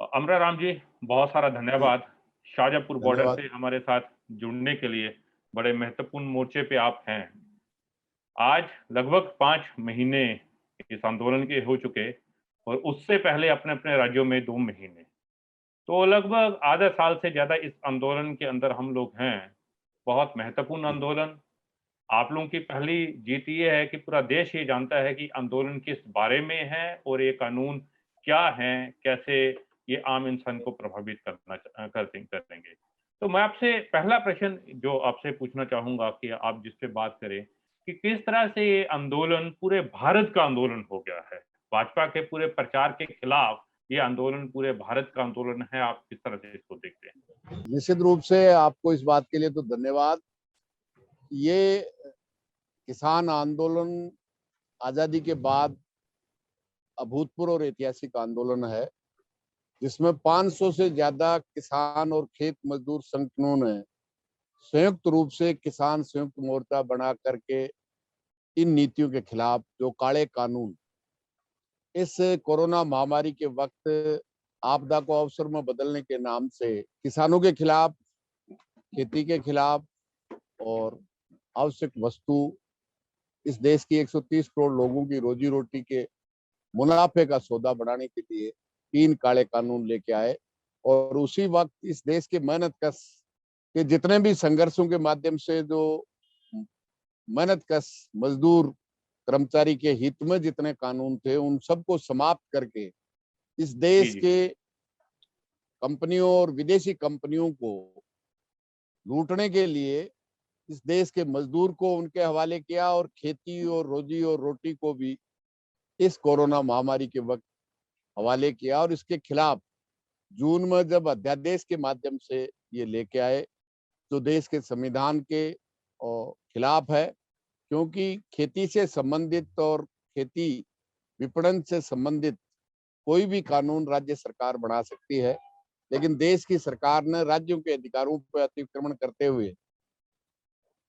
अमरा राम जी, बहुत सारा जी, धन्यवाद। शाहजहाँपुर बॉर्डर धन्यवाद। से हमारे साथ जुड़ने के लिए बड़े महत्वपूर्ण मोर्चे पे आप हैं। आज लगभग 5 महीने इस आंदोलन के हो चुके और उससे पहले अपने-अपने राज्यों में 2 महीने। तो लगभग आधा साल से ज़्यादा इस आंदोलन के अंदर हम लोग हैं। बहुत महत्वपूर्ण जी, आंदोलन। आप लोगों की पहली जीत ये है कि पूरा देश ये जानता है कि आंदोलन किस बारे में है और ये कानून क्या हैं, कैसे ये आम इंसान को प्रभावित करेंगे। तो मैं आपसे पहला प्रश्न जो आपसे पूछना चाहूँगा कि आप जिस पे बात करें, कि किस तरह से ये आंदोलन पूरे भारत का आंदोलन हो गया है? भाजपा के पूरे प्रचार के खिलाफ ये आंदोलन पूरे भारत का आंदोलन है, आप किस तरह से इसको देखते हैं? निश्चित रूप से आपको इस बात के लिए तो धन्यवाद। ये किसान आंदोलन आज़ादी के बाद अभूतपूर्व और ऐतिहासिक आंदोलन है, जिसमें 500 से ज़्यादा किसान और खेत मजदूर संगठनों ने संयुक्त रूप से किसान संयुक्त मोर्चा बना करके इन नीतियों के खिलाफ जो काले कानून इस कोरोना महामारी के वक्त आपदा को अवसर में बदलने के नाम से किसानों के खिलाफ, खेती के खिलाफ और आवश्यक वस्तु इस देश की 130 करोड़ लोगों की रोजी रोटी के मुनाफे का सौदा बढ़ाने के लिए 3 काले कानून लेके आए। और उसी वक्त इस देश के मेहनत कश के जितने भी संघर्षों के माध्यम से जो मेहनत कश मजदूर कर्मचारी के हित में जितने कानून थे उन सबको समाप्त करके इस जी, देश जी। के कंपनियों और विदेशी कंपनियों को लूटने के लिए इस देश के मजदूर को उनके हवाले किया और खेती और रोजी और रोटी को भी इस कोरोना महामारी के वक्त हवाले किया। और इसके खिलाफ जून में जब अध्यादेश के माध्यम से ये लेके आए तो देश के संविधान के खिलाफ है, क्योंकि खेती से संबंधित और खेती विपणन से संबंधित कोई भी कानून राज्य सरकार बना सकती है, लेकिन देश की सरकार ने राज्यों के अधिकारों पर अतिक्रमण करते हुए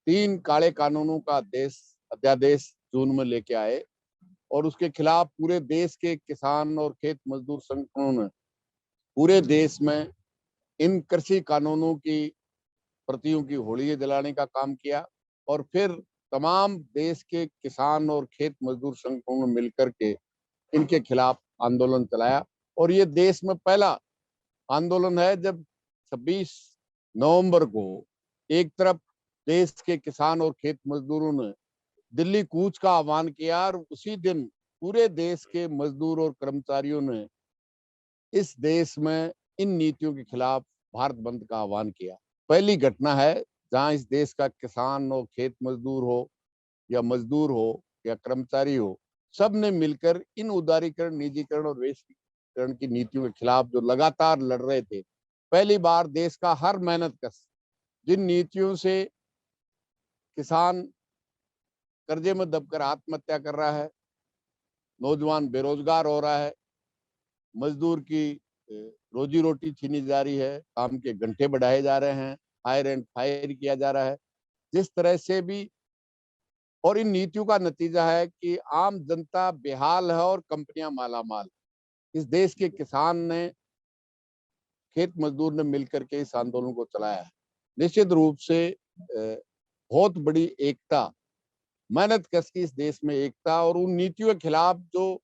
3 काले कानूनों का अध्यादेश जून में लेके आए। और उसके खिलाफ पूरे देश के किसान और खेत मजदूर संगठनों ने पूरे देश में इन कृषि कानूनों की प्रतियों की होलियां जलाने का काम किया। और फिर तमाम देश के किसान और खेत मजदूर संगठनों ने मिलकर के इनके खिलाफ आंदोलन चलाया। और ये देश में पहला आंदोलन है जब 26 नवंबर को एक तरफ देश के किसान और खेत मजदूरों ने दिल्ली कूच का आह्वान किया और उसी दिन पूरे देश के मजदूर और कर्मचारियों ने इस देश में इन नीतियों के खिलाफ भारत बंद का आह्वान किया। पहली घटना है जहां इस देश का किसान हो, खेत मजदूर हो या मजदूर हो या कर्मचारी हो, सब ने मिलकर इन उदारीकरण, निजीकरण और वैश्वीकरण की नीतियों के खिलाफ जो लगातार लड़ रहे थे, पहली बार देश का हर मेहनतकश जिन नीतियों से किसान कर्जे में दबकर आत्महत्या कर रहा है, नौजवान बेरोजगार हो रहा है, मजदूर की रोजी रोटी छीनी जा रही है, काम के घंटे बढ़ाए जा रहे हैं, हायर एंड फायर किया जा रहा है, जिस तरह से भी। और इन नीतियों का नतीजा है कि आम जनता बेहाल है और कंपनियां मालामाल। इस देश के किसान ने, खेत मजदूर ने मिलकर के इस आंदोलन को चलाया है। निश्चित रूप से बहुत बड़ी एकता, मेहनत कश की इस देश में एकता और उन नीतियों के खिलाफ जो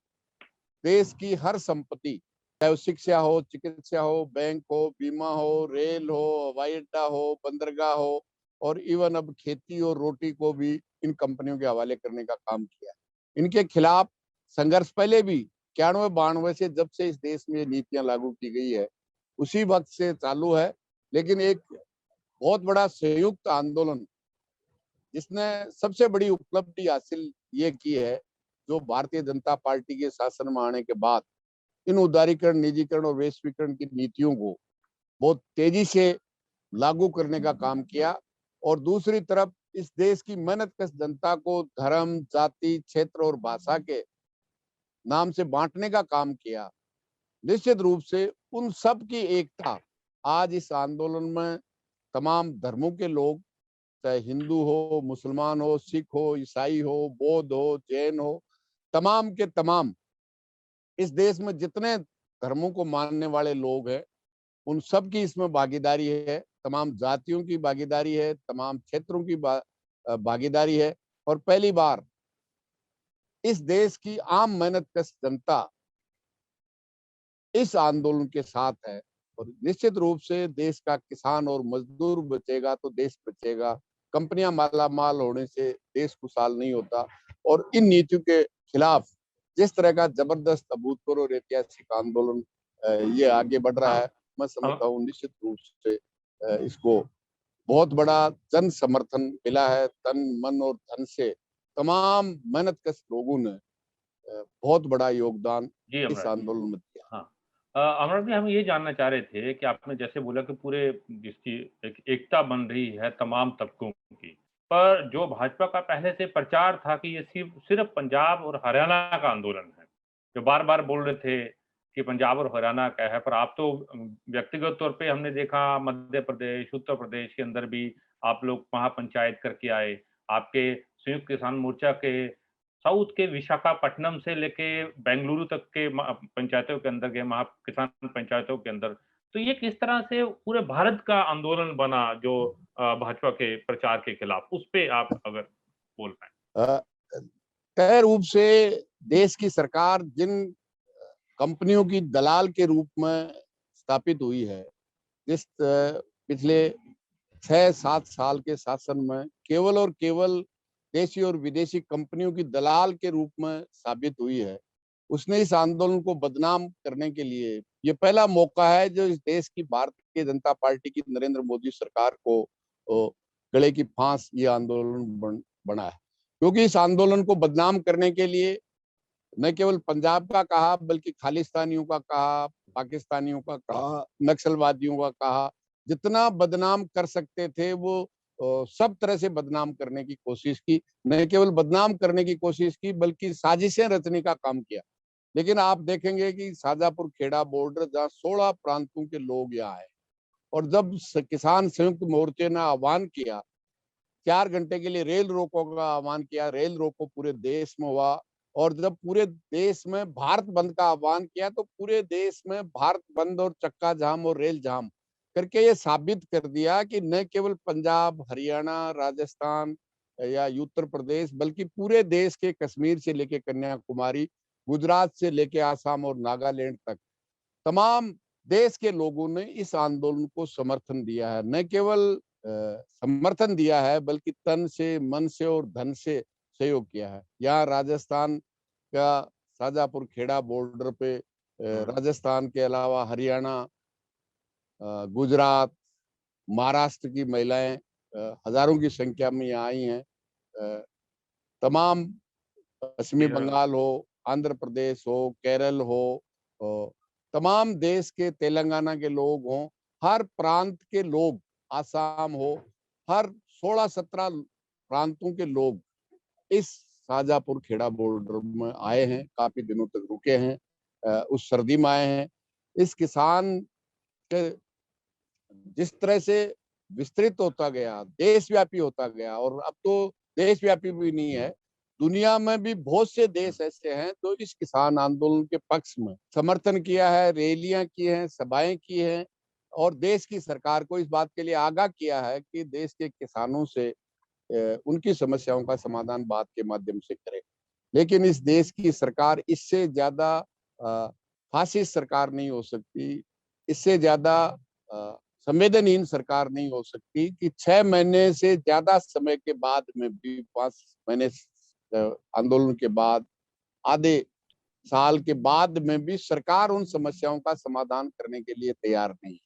देश की हर संपत्ति, चाहे वो शिक्षा हो, चिकित्सा हो, बैंक हो, बीमा हो, रेल हो, हवाई अड्डा हो, बंदरगाह हो और इवन अब खेती और रोटी को भी इन कंपनियों के हवाले करने का काम किया। इनके खिलाफ संघर्ष पहले भी 91-92 से, जब से इस देश में ये नीतियां लागू की गई है, उसी वक्त से चालू है। लेकिन एक बहुत बड़ा संयुक्त आंदोलन जिसने सबसे बड़ी उपलब्धि हासिल ये की है, जो भारतीय जनता पार्टी के शासन में आने के बाद इन उदारीकरण, निजीकरण और वैश्वीकरण की नीतियों को बहुत तेजी से लागू करने का काम किया। और दूसरी तरफ इस देश की मेहनतकश जनता को धर्म, जाति, क्षेत्र और भाषा के नाम से बांटने का काम किया। निश्चित रूप से उन सब की एकता आज इस आंदोलन में तमाम धर्मों के लोग, चाहे हिंदू हो, मुसलमान हो, सिख हो, ईसाई हो, बौद्ध हो, जैन हो, तमाम के तमाम इस देश में जितने धर्मों को मानने वाले लोग हैं, उन सब की इसमें भागीदारी है, तमाम जातियों की भागीदारी है, तमाम क्षेत्रों की भागीदारी है। और पहली बार इस देश की आम मेहनतकश जनता इस आंदोलन के साथ है। और निश्चित रूप से देश का किसान और मजदूर बचेगा तो देश बचेगा। कंपनियां मालामाल होने से देश खुशहाल नहीं होता। और इन नीतियों के खिलाफ जिस तरह का जबरदस्त अभूतपूर्व और ऐतिहासिक आंदोलन ये आगे बढ़ रहा हाँ। है, मैं अब समझता हूँ निश्चित रूप से इसको बहुत बड़ा जन समर्थन मिला है। तन मन और धन से तमाम मेहनतकश लोगों ने बहुत बड़ा योगदान जी इस अमराज जी। आंदोलन में दिया। हाँ। अमर जी, हम ये जानना चाह रहे थे कि आपने जैसे बोला कि पूरे जिसकी एकता बन रही है तमाम तबकों की, पर जो भाजपा का पहले से प्रचार था कि ये सिर्फ पंजाब और हरियाणा का आंदोलन है, जो बार-बार बोल रहे थे कि पंजाब और हरियाणा का है, पर आप तो व्यक्तिगत तौर पे हमने देखा मध्य प्रदेश, उत्तर प्रदेश के अंदर भी आप लोग महापंचायत करके आए। आपके संयुक्त किसान मोर्चा के साउथ के विशाखापट्टनम से लेके बेंगलुरु तक के पंचायतों के अंदर गए, किसान पंचायतों के अंदर। तो ये किस तरह से पूरे भारत का आंदोलन बना जो भाजपा के प्रचार के खिलाफ, उस पे आप अगर बोल पाएँ? अ, तय रूप से देश की सरकार जिन कंपनियों की दलाल के रूप में स्थापित हुई है, जिस पिछले 6-7 साल के शासन में केवल और केवल देशी और विदेशी कंपनियों की दलाल के रूप में साबित हुई है, उसने इस आंदोलन को बदनाम करने के लिए ये पहला मौका है जो इस देश की भारतीय जनता पार्टी की नरेंद्र मोदी सरकार को गले की फांस ये आंदोलन बना है। क्योंकि इस आंदोलन को बदनाम करने के लिए न केवल पंजाब का कहा बल्कि खालिस्तानियों का कहा, पाकिस्तानियों का कहा, नक्सलवादियों का कहा, जितना बदनाम कर सकते थे वो सब तरह से बदनाम करने की कोशिश की। न केवल बदनाम करने की कोशिश की बल्कि साजिशें रचने का काम किया। लेकिन आप देखेंगे कि शाजापुर खेड़ा बॉर्डर जहाँ 16 प्रांतों के लोग यहाँ आए और जब किसान संयुक्त मोर्चे ने आह्वान किया, 4 घंटे के लिए रेल रोको का आह्वान किया, रेल रोको पूरे देश में हुआ। और जब पूरे देश में भारत बंद का आह्वान किया तो पूरे देश में भारत बंद और चक्का जाम और रेल जाम करके ये साबित कर दिया कि न केवल पंजाब, हरियाणा, राजस्थान या उत्तर प्रदेश बल्कि पूरे देश के कश्मीर से लेके कन्याकुमारी, गुजरात से लेके आसाम और नागालैंड तक तमाम देश के लोगों ने इस आंदोलन को समर्थन दिया है। न केवल समर्थन दिया है बल्कि तन से, मन से और धन से सहयोग किया है। यहाँ राजस्थान का शाजापुर खेड़ा बॉर्डर पे हुँ। राजस्थान के अलावा हरियाणा, गुजरात, महाराष्ट्र की महिलाएं हजारों की संख्या में यहाँ आई हैं। अ, तमाम पश्चिमी जी हाँ। बंगाल हो, आंध्र प्रदेश हो, केरल हो, तमाम देश के तेलंगाना के लोग हों, हर प्रांत के लोग, आसाम हो, हर 16-17 प्रांतों के लोग इस शाहजहाँपुर खेड़ा बॉर्डर में आए हैं, काफी दिनों तक रुके हैं, उस सर्दी में आए हैं। इस किसान के जिस तरह से विस्तृत होता गया, देशव्यापी होता गया और अब तो देशव्यापी भी नहीं है, दुनिया में भी बहुत से देश ऐसे हैं जो इस किसान आंदोलन के पक्ष में समर्थन किया है, रैलियां की हैं, सभाएं की हैं और देश की सरकार को इस बात के लिए आगाह किया है कि देश के किसानों से उनकी समस्याओं का समाधान बात के माध्यम से करे। लेकिन इस देश की सरकार इससे ज्यादा फासिस्ट सरकार नहीं हो सकती, इससे ज्यादा संवेदनहीन सरकार नहीं हो सकती कि 6 महीने से ज्यादा समय के बाद में भी 5 महीने आंदोलन के बाद, आधे साल के बाद में भी सरकार उन समस्याओं का समाधान करने के लिए तैयार नहीं है।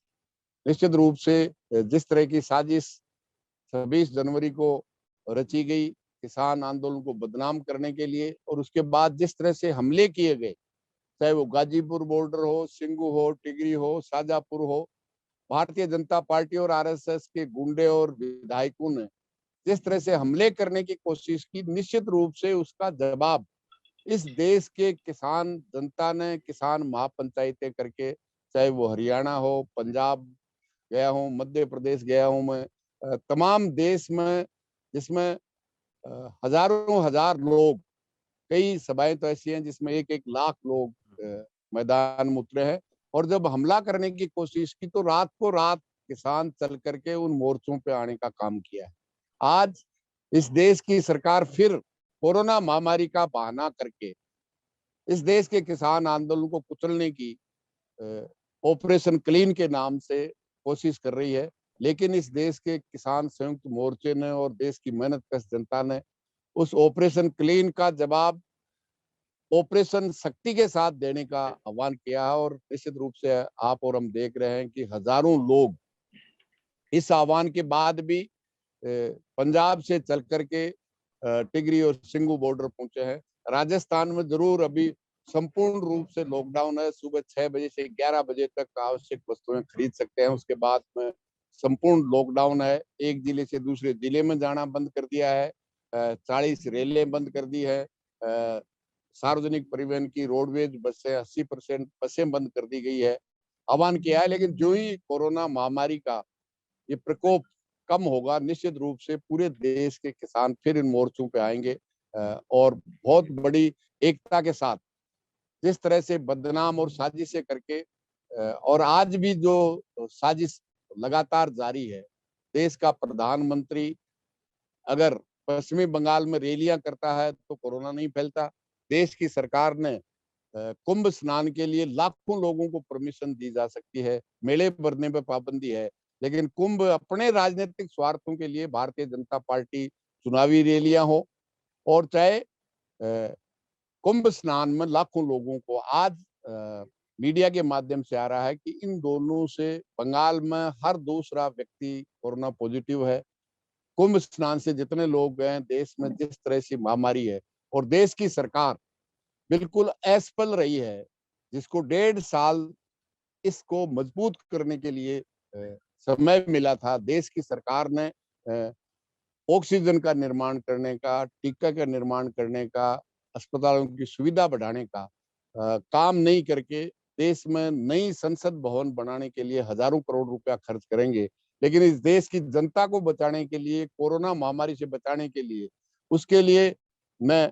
निश्चित रूप से जिस तरह की साजिश 26 जनवरी को रची गई किसान आंदोलन को बदनाम करने के लिए और उसके बाद जिस तरह से हमले किए गए, चाहे वो गाजीपुर बॉर्डर हो, सिंगू हो, टिगरी हो, शाजापुर हो, भारतीय जनता पार्टी और आरएसएस के गुंडे और विधायकों ने जिस तरह से हमले करने की कोशिश की, निश्चित रूप से उसका जवाब इस देश के किसान जनता ने किसान महापंचायतें करके, चाहे वो हरियाणा हो, पंजाब गया हूँ, मध्य प्रदेश गया हूँ मैं, तमाम देश में जिसमें हजारों हजार लोग, कई सभाएं तो ऐसी हैं जिसमें 1-1 लाख लोग मैदान में उतरे हैं। और जब हमला करने की कोशिश की तो रात को रात किसान चल करके उन मोर्चों पे आने का काम किया है। आज इस देश की सरकार फिर कोरोना महामारी का बहाना करके इस देश के किसान आंदोलन को कुचलने की ऑपरेशन क्लीन के नाम से कोशिश कर रही है। लेकिन इस देश के किसान संयुक्त मोर्चे ने और देश की मेहनतकश जनता ने उस ऑपरेशन क्लीन का जवाब ऑपरेशन शक्ति के साथ देने का आह्वान किया है। और निश्चित रूप से आप और हम देख रहे हैं कि हजारों लोग इस आह्वान के बाद भी पंजाब से चल करके टिगरी और सिंगू बॉर्डर पहुंचे हैं। राजस्थान में जरूर अभी संपूर्ण रूप से लॉकडाउन है। सुबह 6 बजे से 11 बजे तक आवश्यक वस्तुएं खरीद सकते हैं। उसके बाद में संपूर्ण लॉकडाउन है। एक जिले से दूसरे जिले में जाना बंद कर दिया है। 40 रेलें बंद कर दी है। सार्वजनिक परिवहन की रोडवेज बसें 80% बसें बंद कर दी गई है। आह्वान किया है। लेकिन जो ही कोरोना महामारी का ये प्रकोप कम होगा, निश्चित रूप से पूरे देश के किसान फिर इन मोर्चों पे आएंगे और बहुत बड़ी एकता के साथ जिस तरह से बदनाम और साजिशें करके और आज भी जो साजिश लगातार जारी है। देश का प्रधानमंत्री अगर पश्चिमी बंगाल में रैलियां करता है तो कोरोना नहीं फैलता। देश की सरकार ने कुंभ स्नान के लिए लाखों लोगों को परमिशन दी जा सकती है, मेले भरने पे पाबंदी है। लेकिन कुंभ अपने राजनीतिक स्वार्थों के लिए भारतीय जनता पार्टी चुनावी रैलियां हो और चाहे कुंभ स्नान में लाखों लोगों को आज मीडिया के माध्यम से आ रहा है कि इन दोनों से बंगाल में हर दूसरा व्यक्ति कोरोना पॉजिटिव है। कुंभ स्नान से जितने लोग गए देश में जिस तरह से महामारी है और देश की सरकार बिल्कुल असफल रही है, जिसको 1.5 साल इसको मजबूत करने के लिए समय मिला था। देश की सरकार ने ऑक्सीजन का निर्माण करने का, टीका का निर्माण करने का, अस्पतालों की सुविधा बढ़ाने का काम नहीं करके देश में नई संसद भवन बनाने के लिए हजारों करोड़ रुपया खर्च करेंगे। लेकिन इस देश की जनता को बचाने के लिए, कोरोना महामारी से बचाने के लिए, उसके लिए न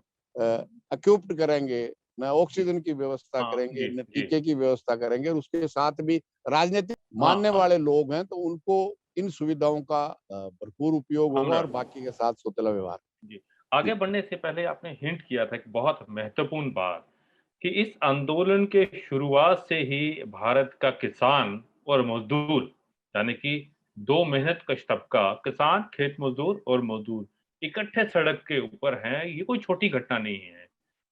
इक्विप्ड करेंगे, न ऑक्सीजन की व्यवस्था हाँ करेंगे, जी न जी। टीके की व्यवस्था करेंगे। और उसके साथ भी राजनीतिक हाँ मानने हाँ वाले लोग हैं तो उनको इन सुविधाओं का भरपूर उपयोग होगा हमरा और बाकी के साथ सौतेला व्यवहार। जी। आगे जी। बढ़ने से पहले आपने हिंट किया था कि बहुत महत्वपूर्ण बात कि इस आंदोलन के शुरुआत से ही भारत का किसान और मजदूर, यानी कि 2 मेहनतकश तबका किसान, खेत मजदूर और मजदूर इकट्ठे सड़क के ऊपर हैं। ये कोई छोटी घटना नहीं है।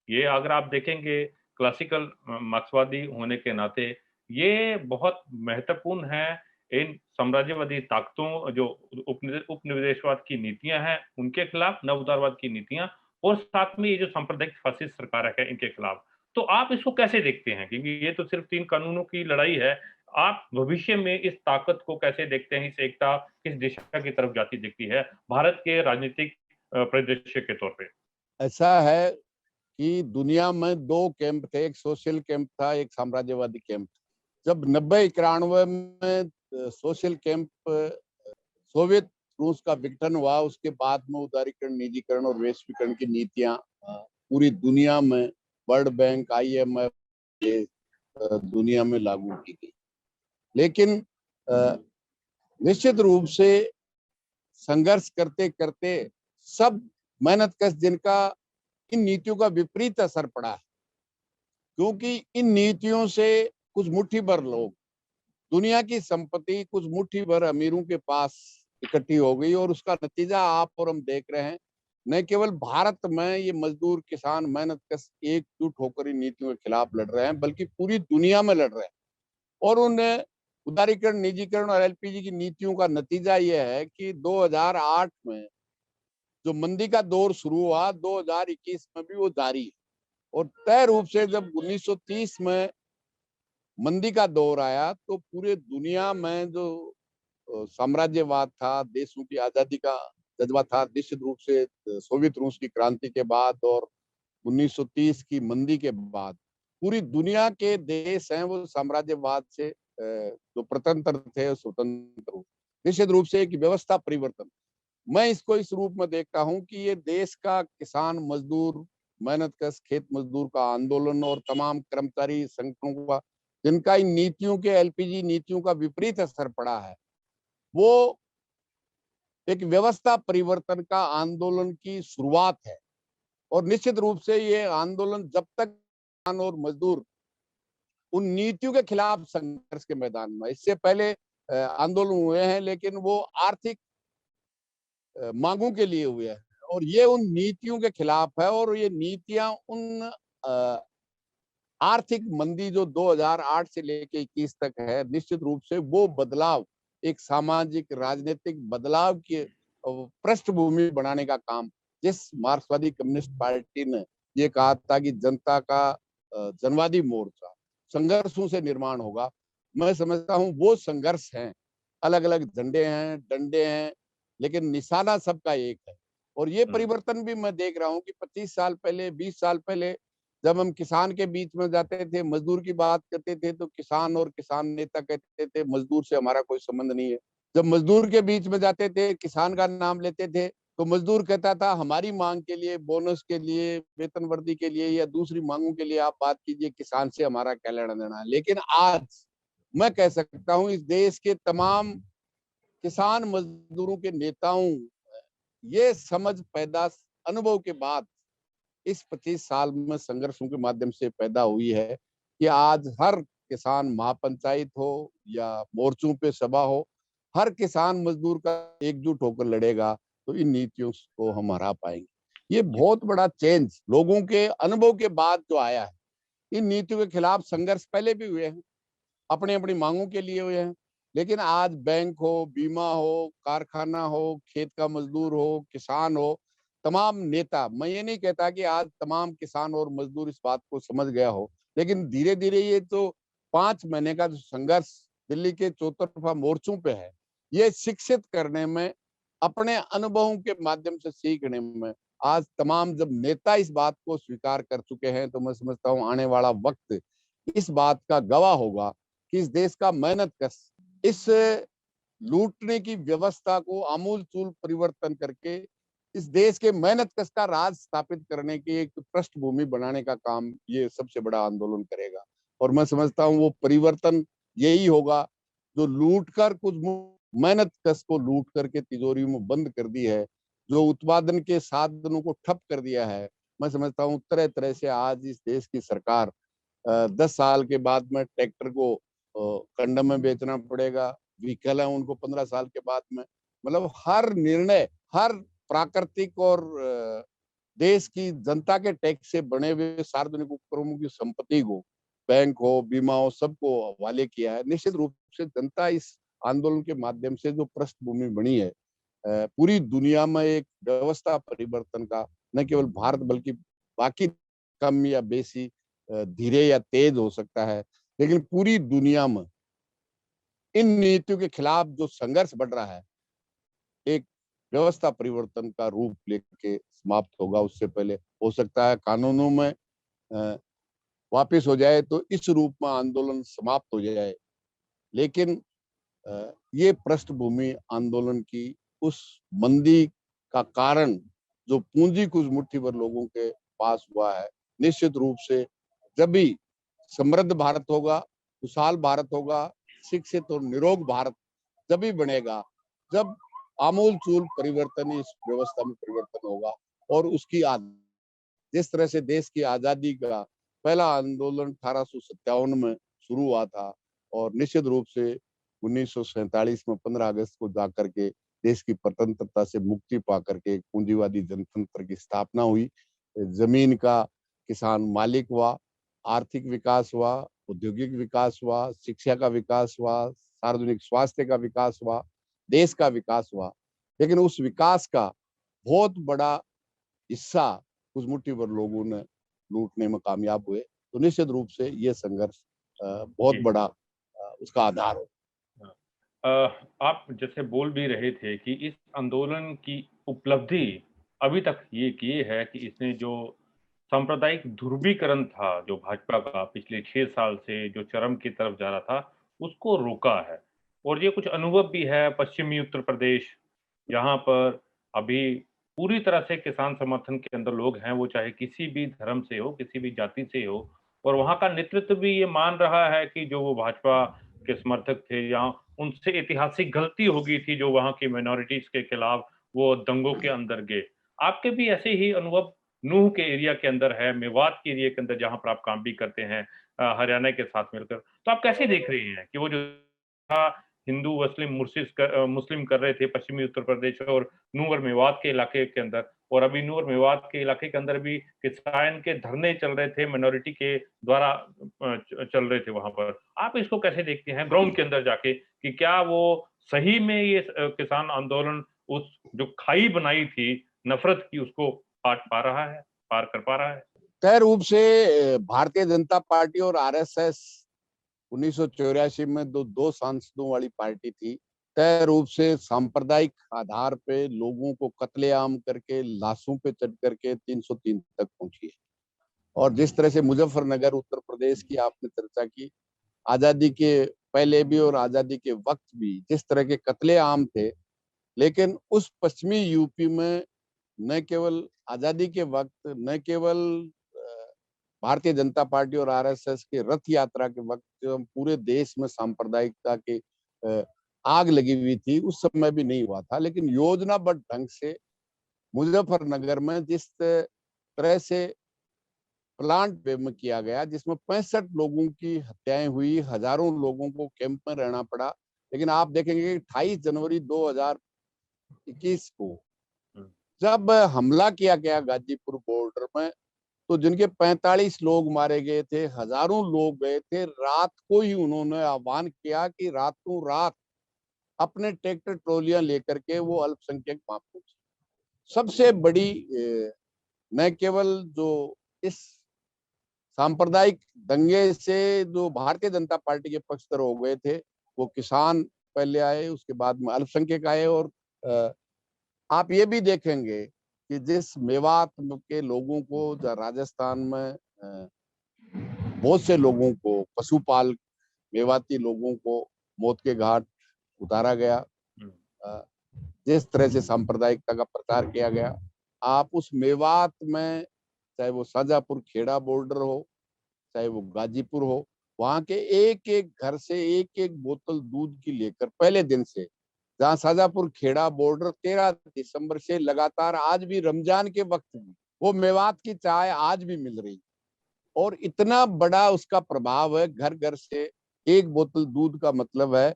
ये अगर आप देखेंगे क्लासिकल मार्क्सवादी होने के नाते ये बहुत महत्वपूर्ण है। इन साम्राज्यवादी ताकतों जो उपनिवेशवाद की नीतियां हैं उनके खिलाफ, नव उदारवाद की नीतियां, और साथ में ये जो सांप्रदायिक फासिस्ट सरकार है इनके खिलाफ। तो आप इसको कैसे देखते हैं? क्योंकि ये तो सिर्फ 3 कानूनों की लड़ाई है। आप भविष्य में इस ताकत को कैसे देखते हैं? इस एकता किस दिशा की तरफ जाती दिखती है भारत के राजनीतिक परिदृश्य के तौर पे? ऐसा है कि दुनिया में 2 कैंप थे, एक सोशल कैंप था, एक साम्राज्यवादी कैंप। जब 90-91 में सोशल कैंप सोवियत रूस का विघटन हुआ, उसके बाद में उदारीकरण, निजीकरण और वैश्वीकरण की नीतियां पूरी दुनिया में वर्ल्ड बैंक, IMF ये दुनिया में लागू की गई। लेकिन निश्चित रूप से संघर्ष करते करते सब मेहनतकश जिनका इन नीतियों का विपरीत असर पड़ा है, क्योंकि इन नीतियों से कुछ मुट्ठी भर लोग, दुनिया की संपत्ति कुछ मुट्ठी भर अमीरों के पास इकट्ठी हो गई और उसका नतीजा आप और हम देख रहे हैं। न केवल भारत में ये मजदूर, किसान, मेहनतकश एकजुट होकर इन नीतियों के खिलाफ लड़ रहे हैं, बल्कि पूरी दुनिया में लड़ रहे हैं। और उन उदारीकरण, निजीकरण और LPG की नीतियों का नतीजा यह है कि 2008 में जो मंदी का दौर शुरू हुआ, 2021 में भी वो जारी है। और तय रूप से जब 1930 में मंदी का दौर आया तो पूरे दुनिया में जो साम्राज्यवाद था, देशों की आजादी का जज्बा था, निश्चित रूप से सोवियत रूस की क्रांति के बाद और 1930 की मंदी के बाद पूरी दुनिया के देश हैं वो साम्राज्यवाद से जो प्रतंत्र थे स्वतंत्र हुए। निश्चित रूप से एक व्यवस्था परिवर्तन, मैं इसको इस रूप में देखता हूं कि ये देश का किसान, मजदूर, मेहनतकश खेत मजदूर का आंदोलन और तमाम कर्मचारी संगठनों का, जिनका इन नीतियों के, एलपीजी नीतियों का विपरीत असर पड़ा है, वो एक व्यवस्था परिवर्तन का आंदोलन की शुरुआत है। और निश्चित रूप से ये आंदोलन जब तक किसान और मजदूर उन नीतियों के खिलाफ संघर्ष के मैदान में, इससे पहले आंदोलन हुए हैं, लेकिन वो आर्थिक मांगों के लिए हुए हैं, और ये उन नीतियों के खिलाफ है। और ये नीतियां उन आर्थिक मंदी जो 2008 से लेके 21 तक है, निश्चित रूप से वो बदलाव एक सामाजिक राजनीतिक बदलाव की पृष्ठभूमि बनाने का काम, जिस मार्क्सवादी कम्युनिस्ट पार्टी ने ये कहा था कि जनता का जनवादी मोर्चा संघर्षों से निर्माण होगा, मैं समझता हूँ वो संघर्ष हैं। अलग अलग झंडे हैं, डंडे हैं, लेकिन निशाना सबका एक है। और ये परिवर्तन भी मैं देख रहा हूँ कि 25 साल पहले, 20 साल पहले जब हम किसान के बीच में जाते थे, मजदूर की बात करते थे, तो किसान और किसान नेता कहते थे मजदूर से हमारा कोई संबंध नहीं है। जब मजदूर के बीच में जाते थे, किसान का नाम लेते थे, तो मजदूर कहता था हमारी मांग के लिए, बोनस के लिए, वेतन वृद्धि के लिए या दूसरी मांगों के लिए आप बात कीजिए, किसान से हमारा क्या लेना देना है। लेकिन आज मैं कह सकता हूँ इस देश के तमाम किसान मजदूरों के नेताओं ये समझ पैदा अनुभव के बाद इस 25 साल में संघर्षों के माध्यम से पैदा हुई है कि आज हर किसान महापंचायत हो या मोर्चों पे सभा हो, हर किसान मजदूर का एकजुट होकर लड़ेगा, तो इन नीतियों को हम हरा पाएंगे। ये बहुत बड़ा चेंज लोगों के अनुभव के बाद जो आया है। इन नीतियों के खिलाफ संघर्ष पहले भी हुए हैं, अपनी अपनी मांगों के लिए हुए हैं, लेकिन आज बैंक हो, बीमा हो, कारखाना हो, खेत का मजदूर हो, किसान हो, तमाम नेता, मैं ये नहीं कहता कि आज तमाम किसान और मजदूर इस बात को समझ गया हो, लेकिन धीरे धीरे ये तो 5 महीने का जो संघर्ष दिल्ली के चौतरफा मोर्चों पे है, ये शिक्षित करने में, अपने अनुभवों के माध्यम से सीखने में, आज तमाम जब नेता इस बात को स्वीकार कर चुके हैं, तो मैं समझता हूँ आने वाला वक्त इस बात का गवाह होगा कि इस देश का मेहनतकश इस लूटने की व्यवस्था को आमूल-चूल परिवर्तन करके इस देश के मेहनतकश का राज स्थापित करने की एक पृष्ठभूमि बनाने का काम ये सबसे बड़ा आंदोलन करेगा। और मैं समझता हूँ वो परिवर्तन यही होगा जो लूटकर कुछ मेहनतकश को लूट करके तिजोरी में बंद कर दी है, जो उत्पादन के साधनों को ठप कर दिया है। मैं समझता हूँ तरह-तरह से आज इस देश की सरकार 10 साल के बाद में ट्रैक्टर को कंडम में बेचना पड़ेगा, व्हीकल है उनको 15 साल के बाद में, मतलब हर निर्णय, हर प्राकृतिक और देश की जनता के टैक्स से बने हुए सार्वजनिक उपक्रमों की संपत्ति को, बैंक हो, बीमा हो, सबको हवाले किया है। निश्चित रूप से जनता इस आंदोलन के माध्यम से जो पृष्ठभूमि बनी है, पूरी दुनिया में एक व्यवस्था परिवर्तन का, न केवल भारत बल्कि बाकी कम या बेसी धीरे या तेज हो सकता है, लेकिन पूरी दुनिया में इन नीतियों के खिलाफ जो संघर्ष बढ़ रहा है, एक व्यवस्था परिवर्तन का रूप लेके समाप्त होगा। उससे पहले हो सकता है कानूनों में वापिस हो जाए तो इस रूप में आंदोलन समाप्त हो जाए, लेकिन ये पृष्ठभूमि आंदोलन की उस मंदी का कारण जो पूंजी कुछ मुट्ठी भर लोगों के पास हुआ है, निश्चित रूप से जब भी समृद्ध भारत होगा, खुशहाल भारत होगा, शिक्षित और निरोग भारत तभी बनेगा जब आमूल-चूल परिवर्तन इस व्यवस्था में परिवर्तन होगा। और उसकी जिस तरह से देश की आजादी का पहला आंदोलन 1857 में शुरू हुआ था और निश्चित रूप से 1947 में 15 अगस्त को जाकर के देश की स्वतंत्रता से मुक्ति पा करके एक पूंजीवादी जनतंत्र की स्थापना हुई। जमीन का किसान मालिक हुआ, आर्थिक विकास हुआ, औद्योगिक विकास हुआ, शिक्षा का विकास हुआ, सार्वजनिक स्वास्थ्य का विकास हुआ, देश का विकास हुआ। लेकिन उस विकास का बहुत बड़ा हिस्सा कुछ मुट्ठी भर लोगों ने लूटने में कामयाब हुए। तो निश्चित रूप से ये संघर्ष बहुत जी। बड़ा उसका आधार हो। आप जैसे बोल भी रहे थे कि इस आंदोलन की उपलब्धि अभी तक ये की है कि इसने जो सांप्रदायिक ध्रुवीकरण था, जो भाजपा का पिछले 6 साल से जो चरम की तरफ जा रहा था, उसको रोका है। और ये कुछ अनुभव भी है पश्चिमी उत्तर प्रदेश, जहाँ पर अभी पूरी तरह से किसान समर्थन के अंदर लोग हैं, वो चाहे किसी भी धर्म से हो, किसी भी जाति से हो, और वहाँ का नेतृत्व भी ये मान रहा है कि जो वो भाजपा के समर्थक थे या उनसे ऐतिहासिक गलती हो गई थी जो वहाँ की माइनॉरिटीज़ के खिलाफ वो दंगों के अंदर गए। आपके भी ऐसे ही अनुभव नूह के एरिया के अंदर है, मेवात के एरिया के अंदर जहाँ पर आप काम भी करते हैं हरियाणा के साथ मिलकर। तो आप कैसे देख रहे हैं कि वो जो था हिंदू मुस्लिम कर रहे थे पश्चिमी उत्तर प्रदेश और नूह और मेवात के इलाके के अंदर, और अभी नूह और मेवात के इलाके के अंदर भी किसान के धरने चल रहे थे माइनॉरिटी के द्वारा चल रहे थे वहां पर। आप इसको कैसे देखते हैं ग्राउंड के अंदर जाके कि क्या वो सही में ये किसान आंदोलन उस जो खाई बनाई थी नफरत की उसको पार कर पा रहा है? तय रूप से भारतीय जनता पार्टी और आरएसएस 1984 में दो दो सांसदों वाली पार्टी थी। तय रूप से सांप्रदायिक आधार पे लोगों को कत्लेआम करके लाशों पे चढ़ करके 303 तक पहुंची है। और जिस तरह से मुजफ्फरनगर उत्तर प्रदेश की आपने चर्चा की, आजादी के पहले भी और आजादी के वक्त भी जिस तरह के कत्लेआम थे, लेकिन उस पश्चिमी यूपी में न केवल आजादी के वक्त, न केवल भारतीय जनता पार्टी और आरएसएस के रथ यात्रा के वक्त जब पूरे देश में सांप्रदायिकता की आग लगी हुई थी, उस समय भी नहीं हुआ था। लेकिन योजनाबद्ध ढंग से मुजफ्फरनगर में जिस तरह से प्लांट वे में किया गया, जिसमें 65 लोगों की हत्याएं हुई, हजारों लोगों को कैंप में रहना पड़ा। लेकिन आप देखेंगे कि 28 जनवरी 2021 को जब हमला किया गया गाजीपुर बॉर्डर में, तो जिनके 45 लोग मारे गए थे, हजारों लोग गए थे, रात को ही उन्होंने आह्वान किया कि रातों रात अपने ट्रैक्टर ट्रॉलियां लेकर के वो अल्पसंख्यक वहां पहुंचे। सबसे बड़ी न केवल जो इस सांप्रदायिक दंगे से जो भारतीय जनता पार्टी के पक्षधर हो गए थे, वो किसान पहले आए, उसके बाद में अल्पसंख्यक आए। और आप ये भी देखेंगे कि जिस मेवात के लोगों को राजस्थान में बहुत से लोगों को, पशुपाल मेवाती लोगों को मौत के घाट उतारा गया, जिस तरह से सांप्रदायिकता का प्रचार किया गया, आप उस मेवात में चाहे वो शाजापुर खेड़ा बॉर्डर हो, चाहे वो गाजीपुर हो, वहां के एक एक घर से एक एक बोतल दूध की लेकर पहले दिन से, जहां शाजापुर खेड़ा बॉर्डर 13 दिसंबर से लगातार आज भी रमजान के वक्त भी वो मेवात की चाय आज भी मिल रही। और इतना बड़ा उसका प्रभाव है, घर घर से एक बोतल दूध का मतलब है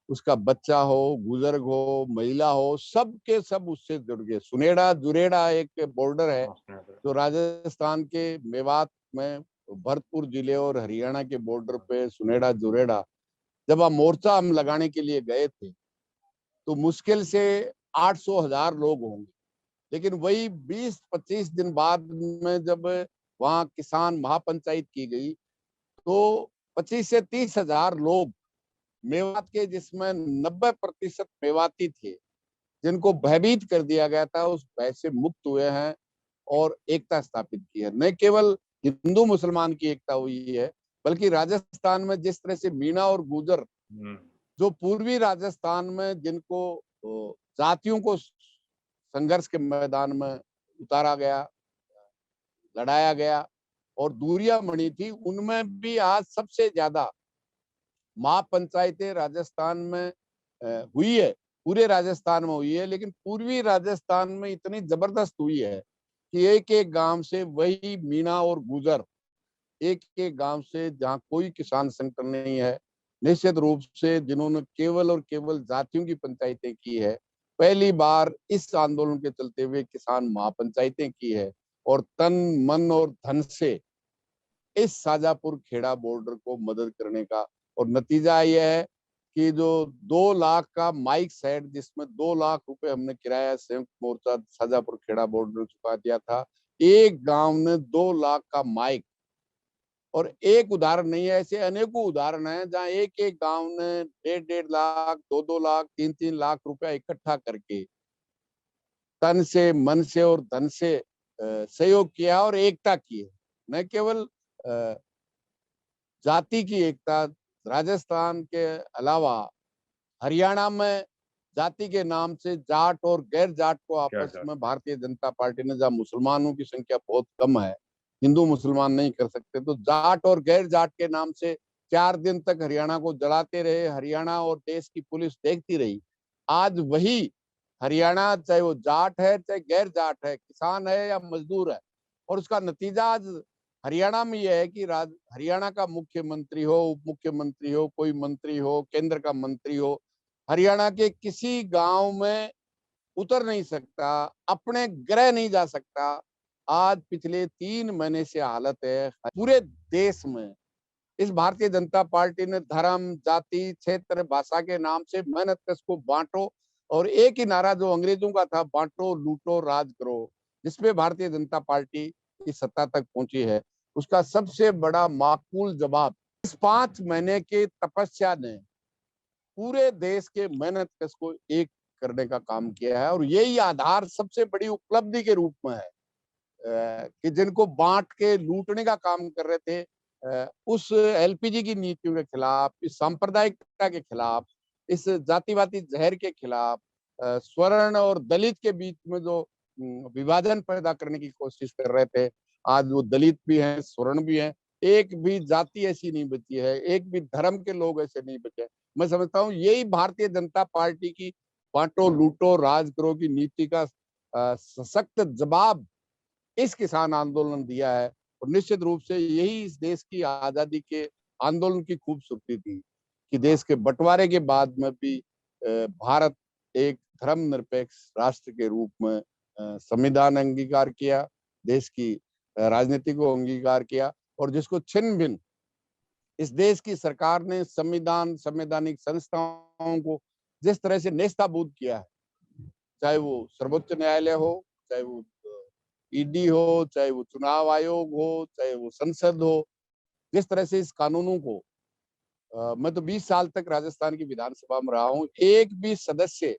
उसका बच्चा हो, बुजुर्ग हो, महिला हो, सब के सब उससे जुड़ गए। सुनेड़ा जुरेड़ा एक बॉर्डर है जो राजस्थान के मेवात में भरतपुर जिले और हरियाणा के बॉर्डर पे सुनेड़ा जुरेड़ा, जब हम लगाने के लिए गए थे तो मुश्किल से 800,000 लोग होंगे। लेकिन वही 20-25 दिन बाद में जब वहां किसान महापंचायत की गई, तो 25 से 30,000 लोग मेवात के, जिसमें 90% मेवाती थे, जिनको भयभीत कर दिया गया था, उस भय से मुक्त हुए हैं और एकता स्थापित की है। न केवल हिंदू मुसलमान की एकता हुई है, बल्कि राजस्थान में जिस तरह से मीणा और गुर्जर, जो पूर्वी राजस्थान में जिनको जातियों को संघर्ष के मैदान में उतारा गया, लड़ाया गया और दूरियां बनी थी, उनमें भी आज सबसे ज्यादा महापंचायतें राजस्थान में हुई है। पूरे राजस्थान में हुई है, लेकिन पूर्वी राजस्थान में इतनी जबरदस्त हुई है कि एक एक गांव से वही मीणा और गुजर, एक एक गांव से जहां कोई किसान संगठन नहीं है, निश्चित रूप से जिन्होंने केवल और केवल जातियों की पंचायतें की है, पहली बार इस आंदोलन के चलते हुए किसान महापंचायतें की है और तन मन और धन से इस शाजापुर खेड़ा बॉर्डर को मदद करने का। और नतीजा यह है कि जो 2 लाख का माइक सेट, जिसमें 2 लाख रुपए हमने किराया संयुक्त मोर्चा शाजापुर खेड़ा बॉर्डर चुका दिया था, एक गांव ने 2 लाख का माइक। और एक उदाहरण नहीं है, ऐसे अनेकों उदाहरण हैं जहां एक एक गांव ने 1.5 लाख, 2-2 लाख, 3-3 लाख रुपया इकट्ठा करके तन से, मन से और धन से सहयोग किया और एकता की है। न केवल जाति की एकता, राजस्थान के अलावा हरियाणा में जाति के नाम से जाट और गैर जाट को क्या आपस जात में है? भारतीय जनता पार्टी ने, जहाँ मुसलमानों की संख्या बहुत कम है, हिंदू मुसलमान नहीं कर सकते, तो जाट और गैर जाट के नाम से 4 दिन तक हरियाणा को जलाते रहे। हरियाणा और देश की पुलिस देखती रही। आज वही हरियाणा, चाहे वो जाट है चाहे गैर जाट है, किसान है या मजदूर है, और उसका नतीजा आज हरियाणा में यह है कि हरियाणा का मुख्यमंत्री हो, उप मुख्यमंत्री हो, कोई मंत्री हो, केंद्र का मंत्री हो, हरियाणा के किसी गांव में उतर नहीं सकता, अपने गृह नहीं जा सकता। आज पिछले 3 महीने से हालत है पूरे देश में। इस भारतीय जनता पार्टी ने धर्म, जाति, क्षेत्र, भाषा के नाम से मेहनत कश को बांटो, और एक ही नारा जो अंग्रेजों का था, बांटो लूटो राज करो, जिसपे भारतीय जनता पार्टी की सत्ता तक पहुंची है, उसका सबसे बड़ा माकूल जवाब इस 5 महीने के तपस्या ने पूरे देश के मेहनत कश को एक करने का काम किया है। और यही आधार सबसे बड़ी उपलब्धि के रूप में है कि जिनको बांट के लूटने का काम कर रहे थे, उस एलपीजी की नीतियों के खिलाफ, इस सांप्रदायिकता के खिलाफ, इस जातिवादी जहर के खिलाफ, स्वर्ण और दलित के बीच में जो विभाजन पैदा करने की कोशिश कर रहे थे, आज वो दलित भी हैं, स्वर्ण भी हैं। एक भी जाति ऐसी नहीं बची है, एक भी धर्म के लोग ऐसे नहीं बचे। मैं समझता हूँ यही भारतीय जनता पार्टी की बांटो लूटो राज करो की नीति का सशक्त जवाब इस किसान आंदोलन दिया है। और निश्चित रूप से यही इस देश की आजादी के आंदोलन की खूबसूरती थी कि देश के बंटवारे के बाद में भी भारत एक धर्मनिरपेक्ष राष्ट्र के रूप में संविधान अंगीकार किया, देश की राजनीति को अंगीकार किया, और जिसको छिन्न भिन्न इस देश की सरकार ने संविधान, संवैधानिक संस्थाओं को जिस तरह से नेस्ताभूत किया है, चाहे वो सर्वोच्च न्यायालय हो, चाहे वो ईडी हो, चाहे वो चुनाव आयोग हो, चाहे वो संसद हो, जिस तरह से इस कानूनों को मैं तो 20 साल तक राजस्थान की विधानसभा में रहा हूँ, एक भी सदस्य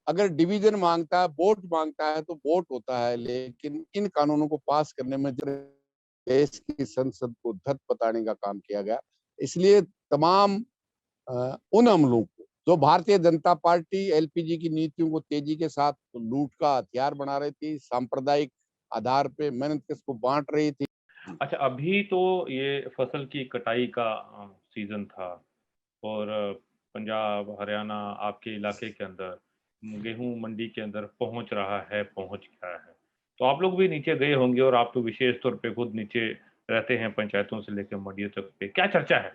अगर डिवीजन मांगता है, वोट मांगता है तो वोट होता है, लेकिन इन कानूनों को पास करने में देश की संसद को धत बताने का काम किया गया। इसलिए तमाम उन अमलों को जो भारतीय जनता पार्टी एलपीजी की नीतियों को तेजी के साथ लूट का हथियार बना रही थी, सांप्रदायिक आधार पे मेहनत किसको बांट रही थी। अच्छा, अभी तो ये फसल की कटाई का सीजन था और पंजाब, हरियाणा आपके इलाके के अंदर गेहूं मंडी के अंदर पहुंच रहा है, पहुंच गया है। तो आप लोग भी नीचे गए होंगे और आप तो विशेष तौर पे खुद नीचे रहते हैं, पंचायतों से लेकर मंडियों तक पे। क्या चर्चा है?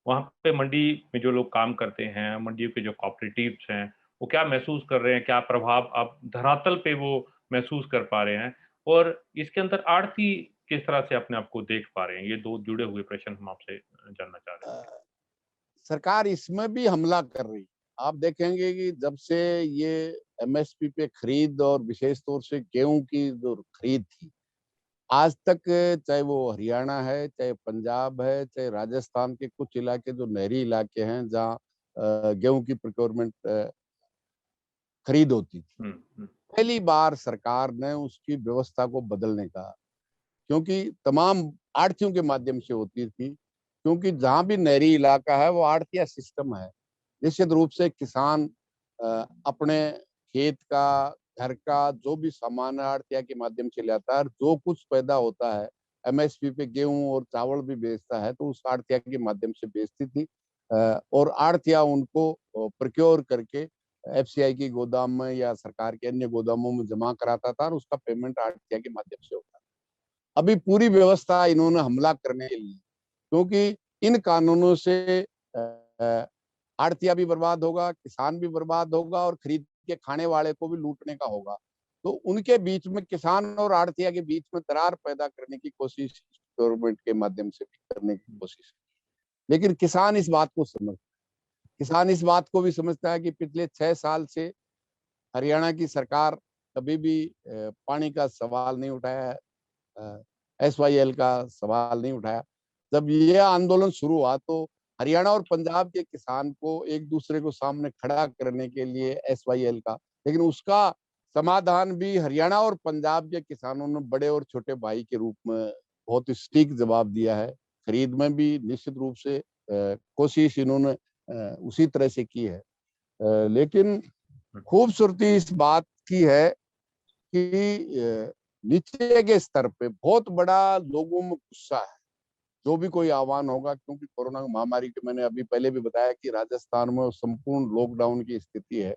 वहाँ पे मंडी में जो लोग काम करते हैं, मंडियों के जो कॉपरेटिव्स हैं, वो क्या महसूस कर रहे हैं? क्या प्रभाव आप धरातल पे वो महसूस कर पा रहे हैं? और इसके अंदर आड़ती किस तरह से अपने आप को देख पा रहे हैं? ये 2 जुड़े हुए प्रश्न हम आपसे जानना चाह रहे थे। सरकार इसमें भी हमला कर रही है। आप देखेंगे कि जब से ये एमएसपी पे खरीद और विशेष तौर से गेहूं की जो खरीद थी, आज तक चाहे वो हरियाणा है, चाहे पंजाब है, चाहे राजस्थान के कुछ इलाके जो नहरी इलाके हैं जहाँ गेहूं की प्रोक्योरमेंट खरीद होती थी, हुँ, हुँ। पहली बार सरकार ने उसकी व्यवस्था को बदलने का, क्योंकि तमाम आड़तियों के माध्यम से होती थी, क्योंकि जहां भी नहरी इलाका है वो आड़तिया सिस्टम है। निश्चित रूप से किसान अपने खेत का, घर का जो भी सामान है आड़तिया के माध्यम से लाता है, और जो कुछ पैदा होता है एमएसपी पे गेहूं और चावल भी बेचता है तो उस आड़तिया के माध्यम से बेचती थी। और आड़तिया उनको प्रोक्योर करके एफसीआई की गोदाम में या सरकार के अन्य गोदामों में जमा कराता था, और उसका पेमेंट आड़तिया के माध्यम से होता था। अभी पूरी व्यवस्था इन्होंने हमला करने के लिए, क्योंकि इन कानूनों से आड़तिया भी बर्बाद होगा, किसान भी बर्बाद होगा, और खरीद के खाने वाले को भी लूटने का होगा। तो उनके बीच में, किसान और आड़तिया के बीच में दरार पैदा करने की कोशिश गवर्नमेंट के माध्यम से भी करने की कोशिश, लेकिन किसान इस बात को किसान इस बात को भी समझता है कि पिछले 6 साल से हरियाणा की सरकार कभी भी पानी का सवाल नहीं उठाया है, एसवाईएल का सवाल नहीं उठाया। जब ये आंदोलन शुरू हुआ तो हरियाणा और पंजाब के किसान को एक दूसरे को सामने खड़ा करने के लिए एसवाईएल का, लेकिन उसका समाधान भी हरियाणा और पंजाब के किसानों ने बड़े और छोटे भाई के रूप में बहुत सटीक जवाब दिया है। खरीद में भी निश्चित रूप से कोशिश इन्होंने उसी तरह से की है। लेकिन खूबसूरती इस बात की है कि नीचे के स्तर पे बहुत बड़ा लोगों में गुस्सा है। जो भी कोई आह्वान होगा, क्योंकि कोरोना महामारी के मैंने अभी पहले भी बताया कि राजस्थान में संपूर्ण लॉकडाउन की स्थिति है।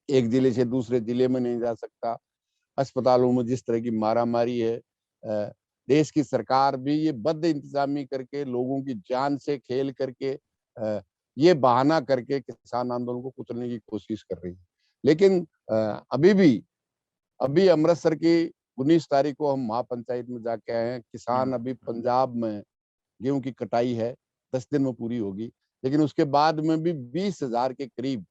एक जिले से दूसरे जिले में नहीं जा सकता। अस्पतालों में जिस तरह की मारामारी है, देश की सरकार भी ये बद इंतजामी करके लोगों की जान से खेल करके ये बहाना करके किसान आंदोलन को कुचलने की कोशिश कर रही है। लेकिन अभी अमृतसर की 19 तारीख को हम महापंचायत में जाके आए हैं। किसान अभी पंजाब में गेहूं की कटाई है, 10 दिन में पूरी होगी। लेकिन उसके बाद में भी 20,000 के करीब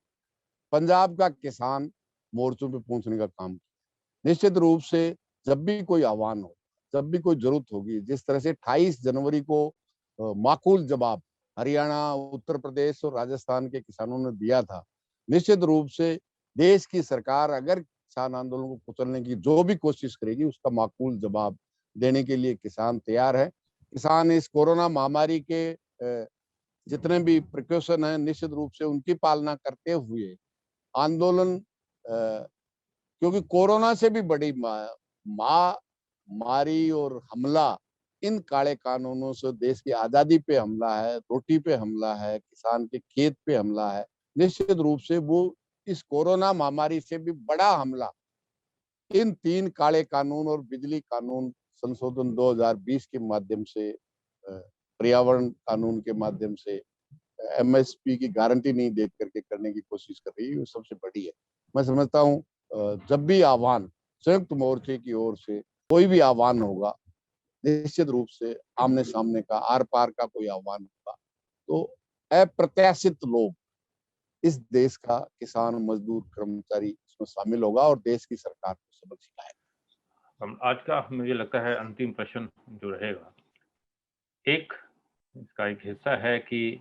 पंजाब का किसान मोर्चों पे पहुंचने का काम किया। निश्चित रूप से जब भी कोई आह्वान हो, जब भी कोई जरूरत होगी, जिस तरह से 28 जनवरी को माकूल जवाब हरियाणा, उत्तर प्रदेश और राजस्थान के किसानों ने दिया था, निश्चित रूप से देश की सरकार अगर किसान आंदोलन को कुचलने की जो भी कोशिश करेगी, उसका माकूल जवाब देने के लिए किसान तैयार है। किसान इस कोरोना महामारी के जितने भी प्रिकॉशन है, निश्चित रूप से उनकी पालना करते हुए आंदोलन, क्योंकि कोरोना से भी बड़ी मारी और हमला इन काले कानूनों से देश की आजादी पे हमला है, रोटी पे हमला है, किसान के खेत पे हमला है। निश्चित रूप से वो इस कोरोना महामारी से भी बड़ा हमला इन 3 काले कानून और बिजली कानून संशोधन 2020 के माध्यम से, पर्यावरण कानून के माध्यम से, एमएसपी की गारंटी नहीं दे करके करने की कोशिश कर रही है, वो सबसे बड़ी है। मैं समझता हूँ जब भी आह्वान संयुक्त मोर्चे की ओर से कोई भी आह्वान होगा, निश्चित रूप से आमने सामने का, आर पार का कोई आह्वान होगा, तो अप्रत्याशित लोग इस देश का किसान, मजदूर, कर्मचारी इसमें शामिल होगा और देश की सरकार को सबक सिखाएगा। आज का मुझे लगता है अंतिम प्रश्न जो रहेगा, इसका एक हिस्सा है कि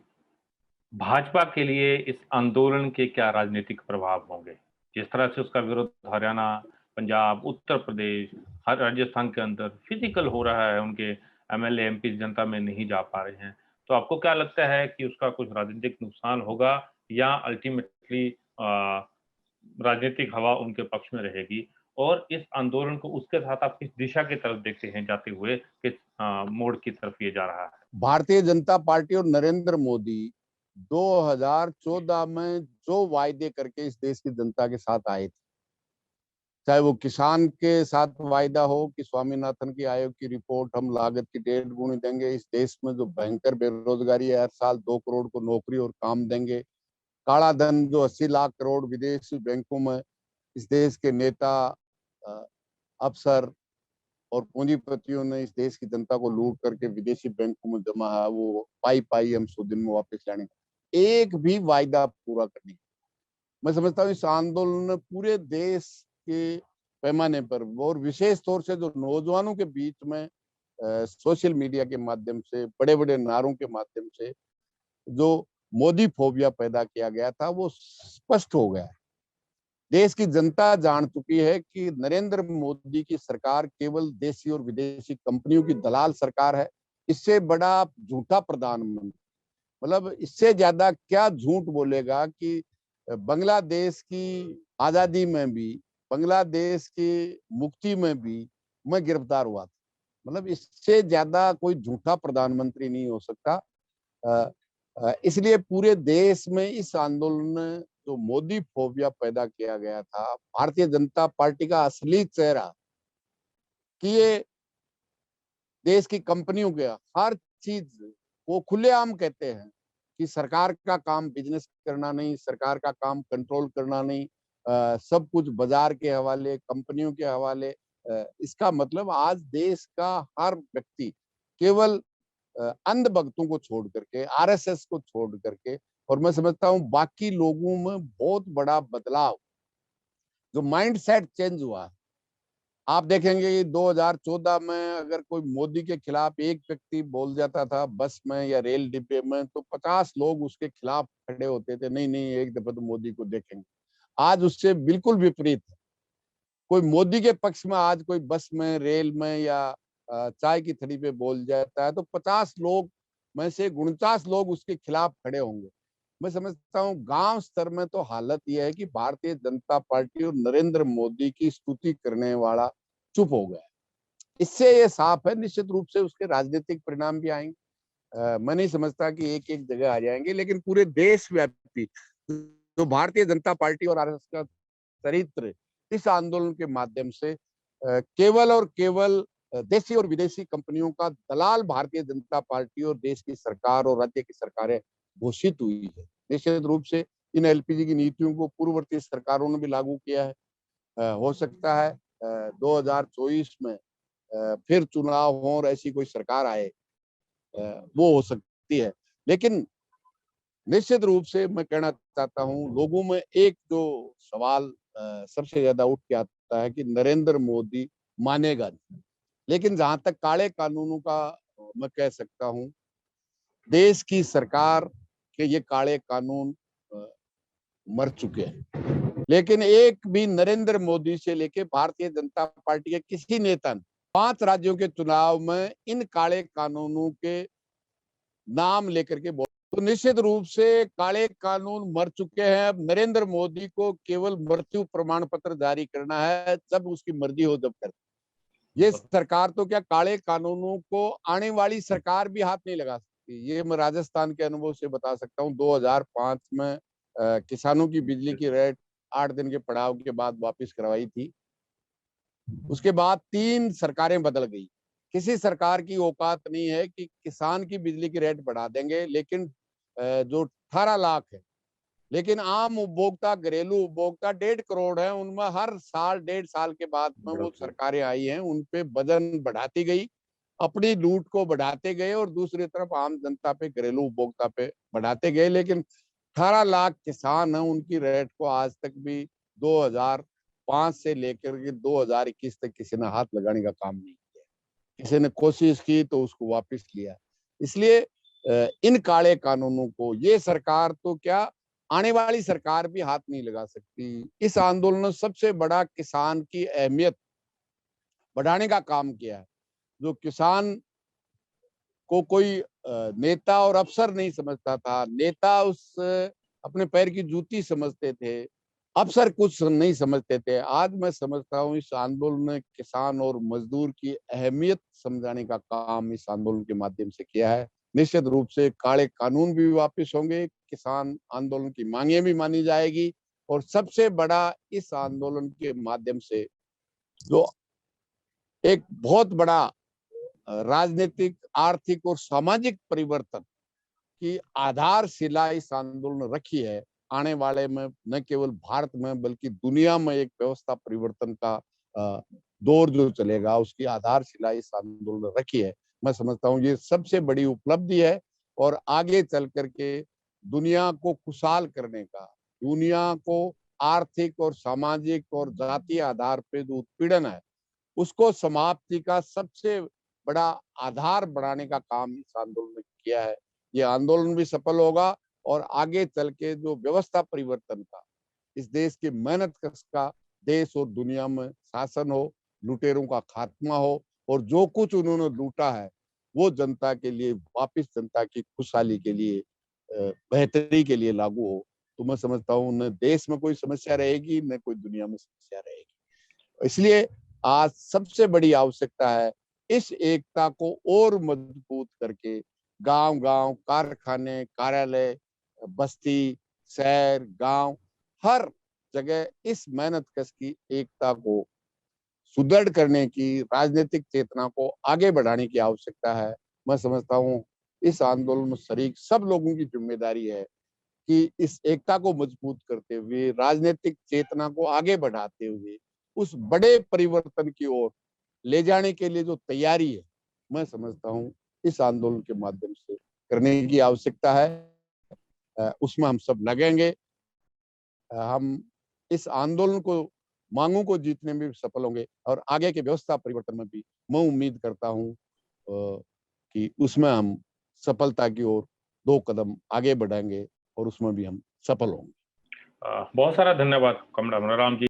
भाजपा के लिए इस आंदोलन के क्या राजनीतिक प्रभाव होंगे। जिस तरह से उसका विरोध हरियाणा, पंजाब, उत्तर प्रदेश, हर राजस्थान के अंदर फिजिकल हो रहा है, उनके एमएलए एमपी जनता में नहीं जा पा रहे हैं, तो आपको क्या लगता है कि उसका कुछ राजनीतिक नुकसान होगा या अल्टीमेटली राजनीतिक हवा उनके पक्ष में रहेगी? और इस आंदोलन को उसके साथ आप किस दिशा की तरफ देखते हैं जाते हुए, किस मोड़ की तरफ ये जा रहा है? भारतीय जनता पार्टी और नरेंद्र मोदी 2014 में जो वायदे करके इस देश की जनता के साथ आए थे, चाहे वो किसान के साथ वायदा हो कि स्वामीनाथन की आयोग की रिपोर्ट, हम लागत की 1.5 गुनी देंगे, इस देश में जो भयंकर बेरोजगारी है, हर साल 2 करोड़ को नौकरी और काम देंगे, काला धन जो 80 लाख करोड़ विदेशी बैंकों में इस देश के नेता, अफसर और पूंजीपतियों ने इस देश की जनता को लूट करके विदेशी बैंकों में जमा है, वो पाई पाई हम 100 दिन में वापस लाने का एक भी वायदा पूरा करने। मैं समझता हूँ इस आंदोलन ने पूरे देश के पैमाने पर और विशेष तौर से जो नौजवानों के बीच में सोशल मीडिया के माध्यम से, बड़े बड़े नारों के माध्यम से जो मोदी फोबिया पैदा किया गया था, वो स्पष्ट हो गया है। देश की जनता जान चुकी है कि नरेंद्र मोदी की सरकार केवल देशी और विदेशी कंपनियों की दलाल सरकार है। इससे बड़ा झूठा प्रधानमंत्री, मतलब इससे ज्यादा क्या झूठ बोलेगा कि बांग्लादेश की आजादी में भी, बांग्लादेश की मुक्ति में भी मैं गिरफ्तार हुआ था। मतलब इससे ज्यादा कोई झूठा प्रधानमंत्री नहीं हो सकता। इसलिए पूरे देश में इस आंदोलन ने जो मोदी फोबिया पैदा किया गया था, भारतीय जनता पार्टी का असली चेहरा कि ये देश की कंपनियों के हर चीज वो खुलेआम कहते हैं कि सरकार का काम बिजनेस करना नहीं, सरकार का काम कंट्रोल करना नहीं, सब कुछ बाजार के हवाले, कंपनियों के हवाले। इसका मतलब आज देश का हर व्यक्ति केवल अंध भक्तों को छोड़ करके, आरएसएस को छोड़ करके, और मैं समझता हूँ बाकी लोगों में बहुत बड़ा बदलाव, जो माइंड सेट चेंज हुआ है। आप देखेंगे कि 2014 में अगर कोई मोदी के खिलाफ एक व्यक्ति बोल जाता था बस में या रेल डिब्बे में, तो 50 लोग उसके खिलाफ खड़े होते थे, नहीं नहीं एक दफा तो मोदी को देखेंगे। आज उससे बिल्कुल विपरीत है। कोई मोदी के पक्ष में आज कोई बस में, रेल में या चाय की थड़ी पे बोल जाता है तो 50 लोग में से 49 लोग उसके खिलाफ खड़े होंगे। मैं समझता हूँ गांव स्तर में तो हालत यह है कि भारतीय जनता पार्टी और नरेंद्र मोदी की स्तुति करने वाला चुप हो गया। इससे ये साफ है, निश्चित रूप से उसके राजनीतिक परिणाम भी आएंगे। मैं नहीं समझता कि एक एक जगह आ जाएंगे, लेकिन पूरे देशव्यापी जो भारतीय जनता पार्टी और आरएसएस का चरित्र इस आंदोलन के माध्यम से केवल और केवल देशी और विदेशी कंपनियों का दलाल भारतीय जनता पार्टी और देश की सरकार और राज्य की सरकारें घोषित हुई है। निश्चित रूप से इन एलपीजी की नीतियों को पूर्ववर्ती सरकारों ने भी लागू किया है। हो सकता है 2024 में फिर चुनाव हो और ऐसी कोई सरकार आए, वो हो सकती है। लेकिन निश्चित रूप से मैं कहना चाहता हूं, लोगों में एक जो सवाल सबसे ज्यादा उठ के आता है कि नरेंद्र मोदी मानेगा नहीं। लेकिन जहां तक काले कानूनों का मैं कह सकता हूं, देश की सरकार के ये काले कानून मर चुके हैं, लेकिन एक भी नरेंद्र मोदी से लेके भारतीय जनता पार्टी के किसी नेता ने 5 राज्यों के चुनाव में इन काले कानूनों के नाम लेकर के बोल। तो निश्चित रूप से काले कानून मर चुके हैं। अब नरेंद्र मोदी को केवल मृत्यु प्रमाण पत्र जारी करना है, जब उसकी मर्जी हो जब कर। ये सरकार तो क्या, काले कानूनों को आने वाली सरकार भी हाथ नहीं लगा सकती। ये मैं राजस्थान के अनुभव से बता सकता हूँ। 2005 में किसानों की बिजली की रेट 8 दिन के पड़ाव के बाद वापस करवाई थी। उसके बाद 3 सरकारें बदल गई। किसी सरकार की औकात नहीं है कि किसान की बिजली की रेट बढ़ा देंगे, लेकिन जो 18 लाख है, लेकिन आम उपभोक्ता, घरेलू उपभोक्ता 1.5 करोड़ है, उनमें हर साल 1.5 साल के बाद में वो सरकारें आई हैं, उन पे वजन बढ़ाती गई, अपनी लूट को बढ़ाते गए और दूसरी तरफ आम जनता पे, घरेलू उपभोक्ता पे बढ़ाते गए। लेकिन 18 लाख किसान है, उनकी रेट को आज तक भी 2005 से लेकर के 2021 तक किसी ने हाथ लगाने का काम नहीं किया। किसी ने कोशिश की तो उसको वापस लिया। इसलिए इन काले कानूनों को ये सरकार तो क्या, आने वाली सरकार भी हाथ नहीं लगा सकती। इस आंदोलन ने सबसे बड़ा किसान की अहमियत बढ़ाने का काम किया है। जो किसान को कोई नेता और अफसर नहीं समझता था, नेता उस अपने पैर की जूती समझते थे, अफसर कुछ नहीं समझते थे। आज मैं समझता हूँ इस आंदोलन ने किसान और मजदूर की अहमियत समझाने का काम इस आंदोलन के माध्यम से किया है। निश्चित रूप से काले कानून भी वापस होंगे, किसान आंदोलन की मांगे भी मानी जाएगी, और सबसे बड़ा इस आंदोलन के माध्यम से जो एक बहुत बड़ा राजनीतिक, आर्थिक और सामाजिक परिवर्तन की आधारशिला इस आंदोलन ने रखी है। आने वाले में न केवल भारत में बल्कि दुनिया में एक व्यवस्था परिवर्तन का दौर जो चलेगा, उसकी आधारशिला इस आंदोलन ने रखी है। मैं समझता हूँ ये सबसे बड़ी उपलब्धि है, और आगे चल करके दुनिया को खुशहाल करने का, दुनिया को आर्थिक और सामाजिक और जातीय आधार पे जो उत्पीड़न है उसको समाप्ति का सबसे बड़ा आधार बढ़ाने का काम इस आंदोलन ने किया है। ये आंदोलन भी सफल होगा, और आगे चल के जो व्यवस्था परिवर्तन का, इस देश की मेहनत कश का देश और दुनिया में शासन हो, लुटेरों का खात्मा हो, और जो कुछ उन्होंने लूटा है वो जनता के लिए वापस, जनता की खुशहाली के लिए, बेहतरी के लिए लागू हो। तो मैं समझता हूँ न देश में कोई समस्या रहेगी, न कोई दुनिया में समस्या रहेगी। इसलिए आज सबसे बड़ी आवश्यकता है इस एकता को और मजबूत करके गांव-गांव, कारखाने, कार्यालय, बस्ती, शहर, गांव, हर जगह इस मेहनत कश की एकता को सुदृढ़ करने की, राजनीतिक चेतना को आगे बढ़ाने की आवश्यकता है। मैं समझता हूँ इस आंदोलन में शरीक सब लोगों की जिम्मेदारी है कि इस एकता को मजबूत करते हुए, राजनीतिक चेतना को आगे बढ़ाते हुए, उस बड़े परिवर्तन की ओर ले जाने के लिए जो तैयारी है, मैं समझता हूँ इस आंदोलन के माध्यम से करने की आवश्यकता है। उसमें हम सब लगेंगे। हम इस आंदोलन को, मांगों को जीतने में भी सफल होंगे, और आगे के व्यवस्था परिवर्तन में भी मैं उम्मीद करता हूँ कि उसमें हम सफलता की ओर 2 कदम आगे बढ़ाएंगे, और उसमें भी हम सफल होंगे। बहुत सारा धन्यवाद कमला राम जी।